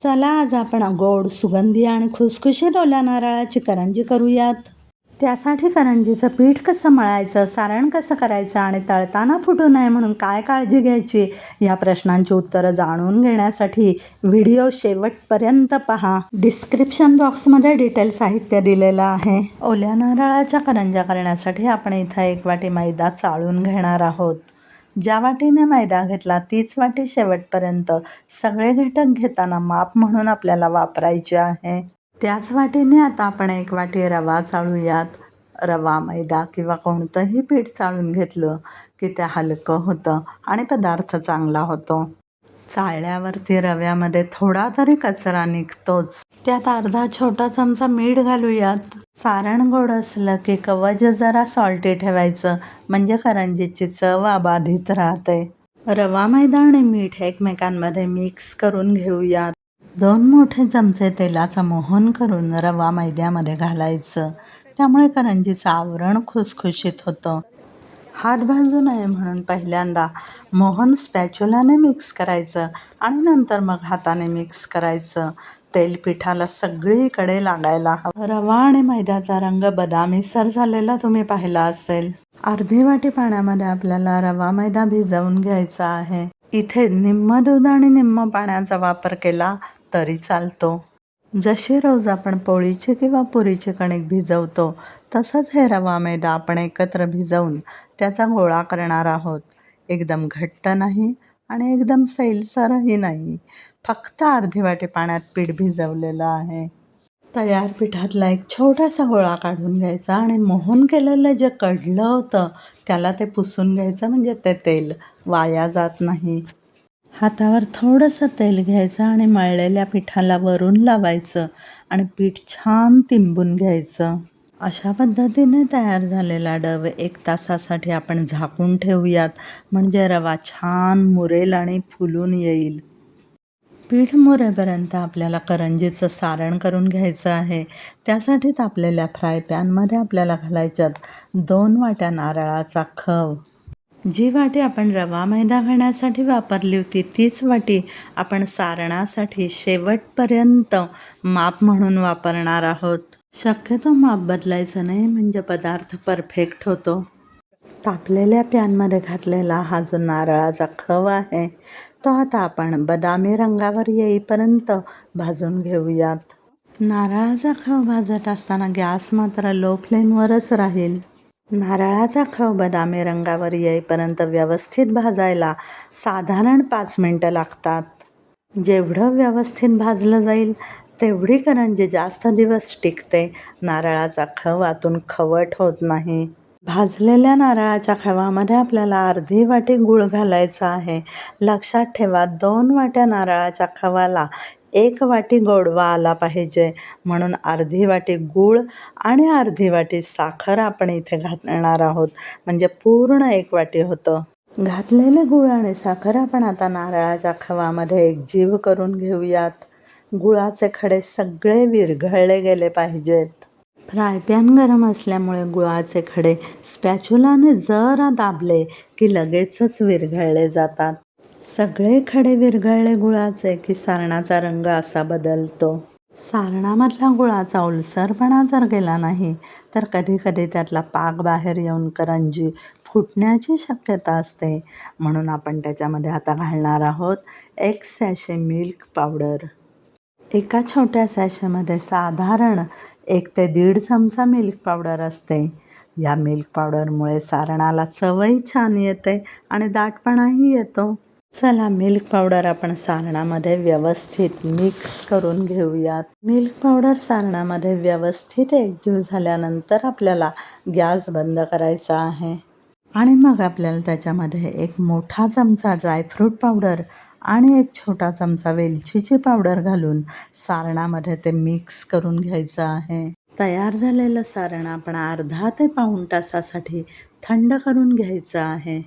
चला आज आपण गोड, सुगंधी आणि खुसखुशीत ओल्या नारळाची करंजी करूयात. त्यासाठी करंजीचं पीठ कसं मळायचं, सारण कसं करायचं आणि तळताना फुटू नये म्हणून काय काळजी घ्यायची, या प्रश्नांची उत्तरं जाणून घेण्यासाठी व्हिडिओ शेवटपर्यंत पहा. डिस्क्रिप्शन बॉक्समध्ये डिटेल साहित्य दिलेलं आहे. ओल्या नारळाच्या करंज्या करण्यासाठी आपण इथं 1 वाटी मैदा चाळून घेणार आहोत. ज्या वाटीने मैदा घेतला तीच वाटी शेवटपर्यंत सगळे घटक घेताना माप म्हणून आपल्याला वापरायचे आहे. त्याच वाटीने आता आपण 1 वाटी रवा चाळूयात. रवा, मैदा किंवा कोणतंही पीठ चाळून घेतलं की ते हलकं होतं आणि पदार्थ चांगला होतो. चाळल्यावरती रव्यामध्ये थोडा तरी कचरा निघतोच. त्यात अर्धा छोटा चमचा मीठ घालूयात. सारण गोड असलं की कवच जरा सॉल्टी ठेवायचं, म्हणजे करंजीची चव अबाधित राहते. रवा, मैदा आणि मीठ एकमेकांमध्ये मिक्स करून घेऊयात. 2 मोठे चमचे तेलाचं मोहन करून रवा मैद्यामध्ये घालायचं. त्यामुळे करंजीचं आवरण खुसखुशीत होतं. हात भाजू नये म्हणून पहिल्यांदा मोहन स्पॅच्युलाने मिक्स करायचं आणि नंतर मग हाताने मिक्स करायचं. तेल पिठाला सगळीकडे लागायला हवं. रवा आणि मैद्याचा रंग बदामीसर झालेला तुम्ही पाहिला असेल. अर्धी वाटी पाण्यामध्ये आपल्याला रवा मैदा भिजवून घ्यायचा आहे. इथे निम्म दूध आणि निम्म पाण्याचा वापर केला तरी चालतो. जशी रोज आपण पोळीची किंवा पुरीची कणिक भिजवतो तसंच हे रवा मैदा आपण एकत्र भिजवून त्याचा गोळा करणार आहोत. एकदम घट्ट नाही आणि एकदम सैलसरही नाही, फक्त अर्धी वाटी पाण्यात पीठ भिजवलेलं आहे. तयार पिठातला एक छोटासा गोळा काढून घ्यायचा आणि मोहन केलेलं जे कढलं होतं त्याला ते पुसून घ्यायचं, म्हणजे ते तेल वाया जात नाही. हातावर थोडंसं तेल घ्यायचं आणि मळलेल्या पिठाला वरून लावायचं आणि पीठ छान तिंबून घ्यायचं. अशा पद्धतीने तयार झालेला डव 1 तासासाठी आपण झाकून ठेवूयात, म्हणजे रवा छान मुरेल आणि फुलून येईल. पीठ मुरेपर्यंत आपल्याला करंजीचं सारण करून घ्यायचं आहे. त्यासाठी तापलेल्या फ्राय पॅनमध्ये आपल्याला घालायच्यात 2 वाट्या नारळाचा खव. जी वाटी आपण रवा मैदा घालण्यासाठी वापरली होती तीच वाटी आपण सारणासाठी शेवटपर्यंत माप म्हणून वापरणार आहोत. शक्यतो माप बदलायचं नाही, म्हणजे पदार्थ परफेक्ट होतो. तापलेल्या पॅनमध्ये घातलेला हा जो नारळाचा खव आहे तो आता आपण बदामी रंगावर येईपर्यंत भाजून घेऊयात. नारळाचा खव भाजत असताना गॅस मात्र लो फ्लेमवरच राहील. नारळाचा खव बदामी रंगावर येईपर्यंत व्यवस्थित भाजायला साधारण 5 मिनटं लागतात. जेवढं व्यवस्थित भाजलं जाईल तेवढी करंजी जास्त दिवस टिकते. नारळाचा खव आतून खवट होत नाही. भाजलेल्या नारळाच्या खव्यामध्ये आपल्याला अर्धी वाटी गूळ घालायचा आहे. लक्षात ठेवा, 2 वाट्या नारळाच्या खव्याला 1 वाटी गोडवा आला पाहिजे, म्हणून अर्धी वाटी गूळ आणि अर्धी वाटी साखर आपण इथे घालणार आहोत, म्हणजे पूर्ण 1 वाटी होतं. घातलेले गूळ आणि साखर आपण आता नारळाच्या खव्यामध्ये एकजीव करून घेऊयात. गुळाचे खडे सगळे विरघळले गेले पाहिजेत. फ्राय पॅन गरम असल्यामुळे गुळाचे खडे स्पॅच्युलाने जरा दाबले की लगेचच विरघळले जातात. सगळे खडे विरघळले गुळाचे की सारणाचा रंग असा बदलतो. सारणामधला गुळाचा ओलसरपणा जर गेला नाही तर कधी कधी त्यातला पाक बाहेर येऊन करंजी फुटण्याची शक्यता असते. म्हणून आपण त्याच्यामध्ये आता घालणार आहोत 1 सॅशे मिल्क पावडर. एका छोट्या सॅशेमध्ये साधारण 1 ते 1.5 चमचा मिल्क पावडर असते. या मिल्क पावडरमुळे सारणाला चवही छान येते आणि दाटपणाही येतो. चला, मिल्क पावडर आपण सारणामध्ये व्यवस्थित मिक्स करून घेऊयात. मिल्क पावडर सारणामध्ये व्यवस्थित एकजीव झाल्यानंतर आपल्याला गॅस बंद करायचा आहे आणि मग आपल्याला त्याच्यामध्ये 1 मोठा चमचा ड्रायफ्रूट पावडर आणि 1 छोटा चमचा वेलचीची पावडर घालून सारणामध्ये ते मिक्स करून घ्यायचं आहे. तयार झालेलं सारण आपण अर्धा ते पाऊण तासासाठी थंड करून घ्यायचं आहे.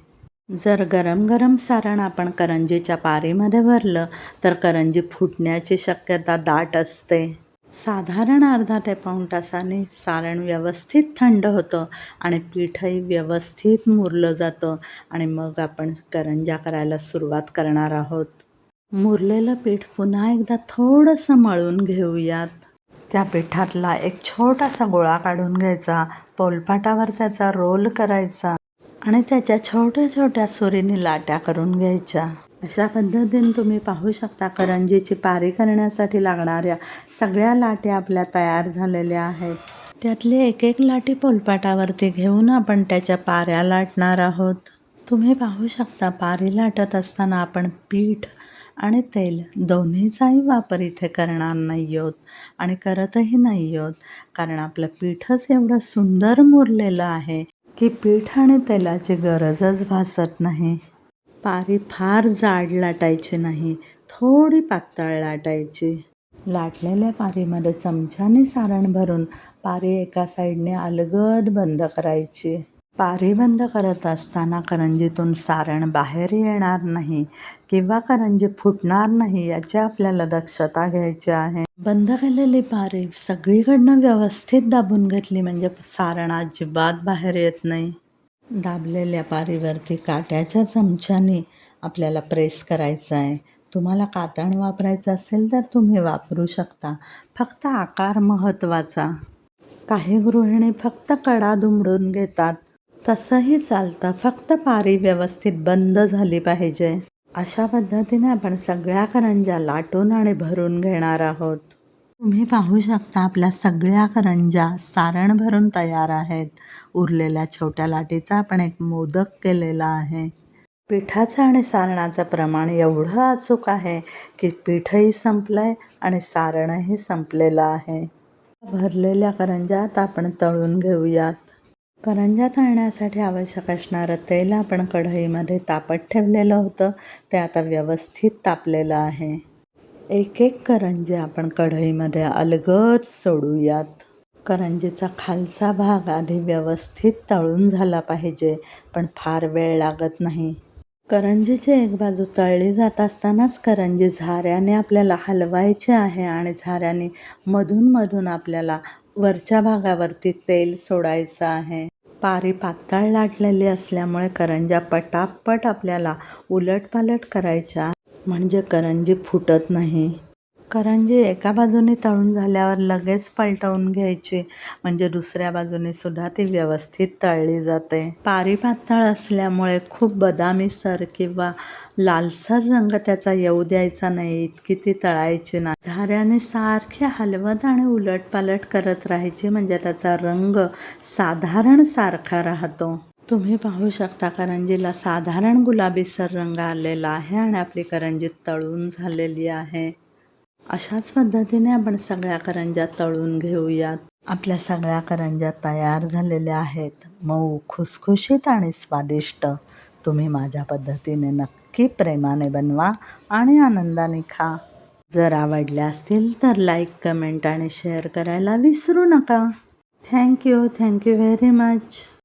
जर गरम गरम सारण आपण करंजीच्या पारीमध्ये भरलं तर करंजी फुटण्याची शक्यता दाट असते. साधारण अर्धा ते पाऊण तासाने सारण व्यवस्थित थंड होतं आणि पीठही व्यवस्थित मुरलं जातं आणि मग आपण करंज्या करायला सुरुवात करणार आहोत. मुरलेलं पीठ पुन्हा एकदा थोडंसं मळून घेऊयात. त्या पिठातला एक छोटासा गोळा काढून घ्यायचा, पोलपाटावर त्याचा रोल करायचा आणि त्याच्या छोट्या छोट्या सुरीने लाट्या करून घ्यायच्या. अशा पद्धतीने तुम्ही पाहू शकता करंजीची पारी करण्यासाठी लागणाऱ्या सगळ्या लाट्या आपल्या तयार झालेल्या आहेत. त्यातली एक एक लाटी पोलपाटावरती घेऊन आपण त्याच्या पाऱ्या लाटणार आहोत. तुम्ही पाहू शकता पारी लाटत असताना आपण पीठ आणि तेल दोन्हीचाही वापर इथे करणार नाही आहोत आणि करतही नाही आहोत, कारण आपलं पीठच एवढं सुंदर मुरलेलं आहे की पीठ आणि तेलाची गरजच भासत नाही. पारी फार जाड लाटायची नाही, थोडी पातळ लाटायची. लाटलेल्या पारीमध्ये चमच्याने सारण भरून पारी एका साईडने अलगद बंद करायची. पारी बंद करत असताना करंजीतून सारण बाहेर येणार नाही किंवा करंजी फुटणार नाही याची आपल्याला दक्षता घ्यायची आहे. बंद केलेली पारी सगळीकडनं व्यवस्थित दाबून घेतली म्हणजे सारण अजिबात बाहेर येत नाही. दाबलेल्या पारीवरती काट्याच्या चमच्याने आपल्याला प्रेस करायचं आहे. तुम्हाला कातण वापरायचं असेल तर तुम्ही वापरू शकता, फक्त आकार महत्त्वाचा. काही गृहिणी फक्त कडा दुमडून घेतात, तसंही चालतं, फक्त पारी व्यवस्थित बंद झाली पाहिजे. अशा पद्धतीने आपण सगळ्या करंज्या लाटून आणि भरून घेणार आहोत. तुम्ही पाहू शकता आपल्या सगळ्या करंज्या सारण भरून तयार आहेत. उरलेल्या छोट्या लाटीचा आपण एक मोदक केलेला आहे. पिठाचं आणि सारणाचं प्रमाण एवढं अचूक आहे की पीठही संपलंय आणि सारणही संपलेलं आहे. भरलेल्या करंज्या आता आपण तळून घेऊयात. करंज्या तळण्यासाठी आवश्यक असणारं तेल आपण कढईमध्ये तापत ठेवलेलं होतं, ते आता व्यवस्थित तापलेलं आहे. एक एक करंजी आपण कढईमध्ये अलगद सोडूयात. करंजीचा खालचा भाग आधी व्यवस्थित तळून झाला पाहिजे, पण फार वेळ लागत नाही. करंजीची एक बाजू तळली जात असतानाच करंजी झाऱ्याने आपल्याला हलवायची आहे आणि झाऱ्याने मधून मधून आपल्याला वरच्या भागावरती तेल सोडायचं आहे. पारी पातळ लाटलेली असल्यामुळे करंज्या पटापट आपल्याला उलटपालट करायच्या म्हणजे करंजी फुटत नाही. करंजी एका बाजूने तळून झाल्यावर लगेच पलटवून घ्यायची म्हणजे दुसऱ्या बाजूने सुद्धा ती व्यवस्थित तळली जाते. पारी पातळ असल्यामुळे खूप बदामीसर किंवा लालसर रंग त्याचा येऊ द्यायचा नाही, इतकी ती तळायची नाही. झाऱ्याने सारखे हलवत आणि उलटपालट करत राहायची म्हणजे त्याचा रंग साधारण सारखा राहतो. तुम्ही पाहू शकता करंजीला साधारण गुलाबीसर रंग आलेला आहे आणि आपली करंजी तळून झालेली आहे. अशाच पद्धतीने आपण सगळ्या करंज्या तळून घेऊयात. आपल्या सगळ्या करंज्या तयार झालेल्या आहेत, मऊ, खुसखुशीत आणि स्वादिष्ट. तुम्ही माझ्या पद्धतीने नक्की प्रेमाने बनवा आणि आनंदाने खा. जर आवडल्या असतील तर लाईक, कमेंट आणि शेअर करायला विसरू नका. Thank you very much.